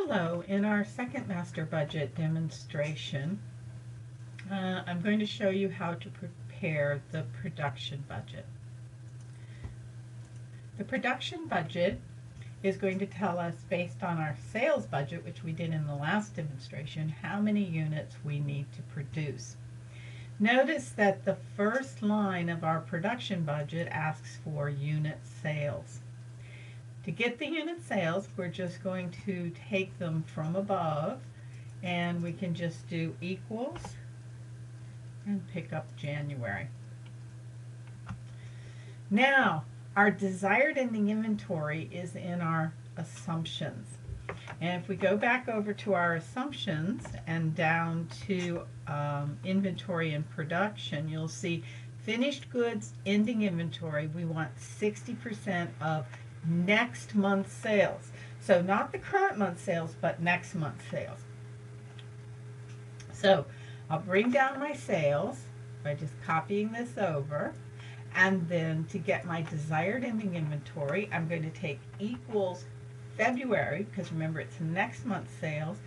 Hello, in our second master budget demonstration, I'm going to show you how to prepare the production budget. The production budget is going to tell us, based on our sales budget, which we did in the last demonstration, how many units we need to produce. Notice that the first line of our production budget asks for unit sales. To get the unit sales, we're just going to take them from above, and we can just do equals and pick up January. Now, our desired ending inventory is in our assumptions. And if we go back over to our assumptions and down to inventory and production, you'll see finished goods ending inventory, we want 60% of next month's sales. So not the current month's sales, but next month's sales. So I'll bring down my sales by just copying this over, and then to get my desired ending inventory, I'm going to take equals February, because remember it's next month's sales,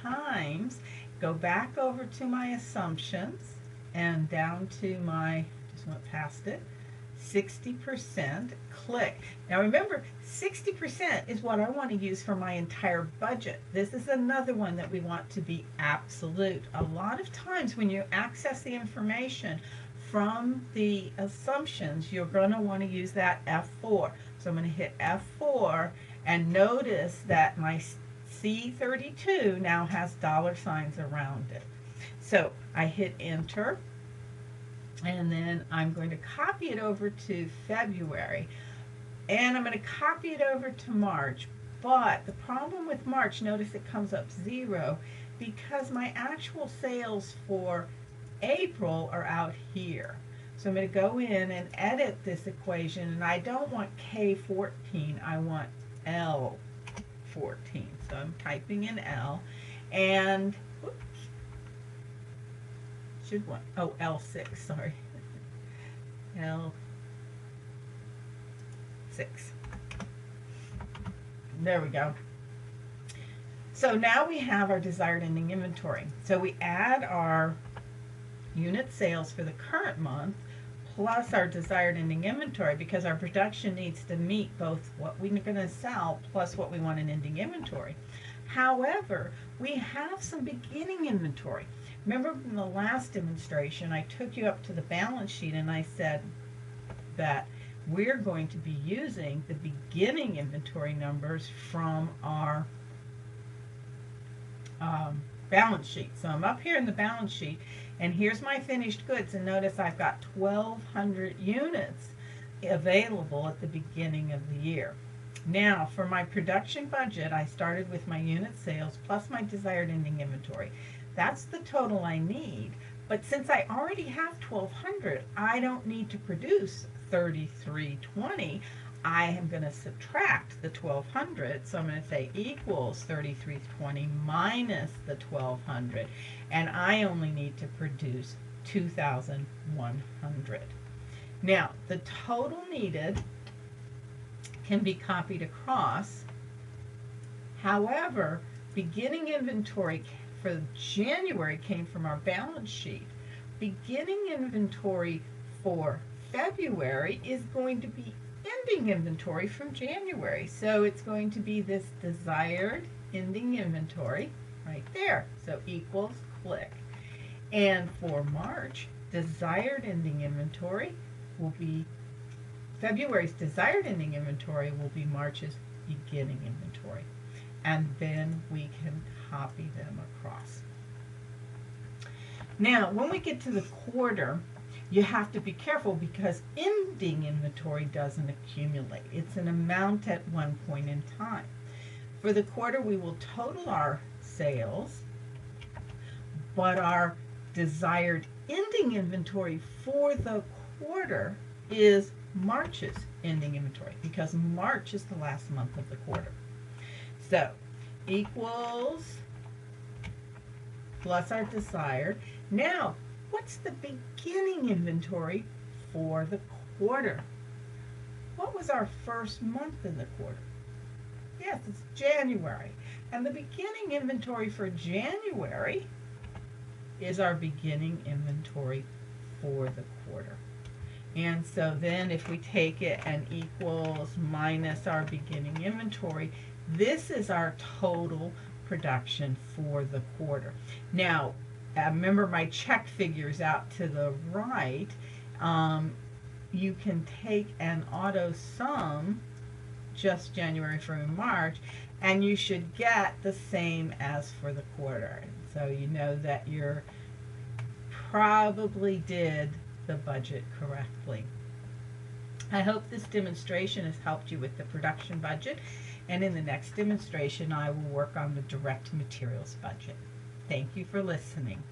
times, go back over to my assumptions and down to my, just went past it, 60%, click. Now remember, 60% is what I want to use for my entire budget. This is another one that we want to be absolute. A lot of times when you access the information from the assumptions, you're going to want to use that F4. So I'm going to hit F4, and notice that my C32 now has dollar signs around it. So I hit enter, and then I'm going to copy it over to February, and I'm going to copy it over to March. But the problem with March, notice it comes up 0 because my actual sales for April are out here. So I'm going to go in and edit this equation, and I don't want K14, I want L14. So I'm typing in L, and whoops, should want, oh, L6, sorry. L6. There we go. So now we have our desired ending inventory. So we add our unit sales for the current month plus our desired ending inventory, because our production needs to meet both what we're going to sell plus what we want in ending inventory. However, we have some beginning inventory. Remember from the last demonstration, I took you up to the balance sheet and I said that we're going to be using the beginning inventory numbers from our balance sheet. So I'm up here in the balance sheet, and here's my finished goods, and notice I've got 1,200 units available at the beginning of the year. Now for my production budget, I started with my unit sales plus my desired ending inventory. That's the total I need, but since I already have 1,200, I don't need to produce 3,320. I am going to subtract the 1,200, so I'm going to say equals 3,320 minus the 1,200, and I only need to produce 2,100. Now, the total needed can be copied across. However, beginning inventory for January came from our balance sheet. Beginning inventory for February is going to be ending inventory from January. So it's going to be this desired ending inventory right there. So equals, click. And for March, desired ending inventory will be, February's desired ending inventory will be March's beginning inventory. And then we can copy them across. Now, when we get to the quarter, you have to be careful because ending inventory doesn't accumulate. It's an amount at one point in time. For the quarter, we will total our sales, but our desired ending inventory for the quarter is March's ending inventory, because March is the last month of the quarter. So equals plus our desired. Now, what's the beginning inventory for the quarter? What was our first month in the quarter? Yes, it's January. And the beginning inventory for January is our beginning inventory for the quarter. And so then if we take it and equals minus our beginning inventory, this is our total production for the quarter. Now, remember my check figures out to the right. You can take and auto sum just January, February, March, and you should get the same as for the quarter. So you know that you probably did the budget correctly. I hope this demonstration has helped you with the production budget, and in the next demonstration I will work on the direct materials budget. Thank you for listening.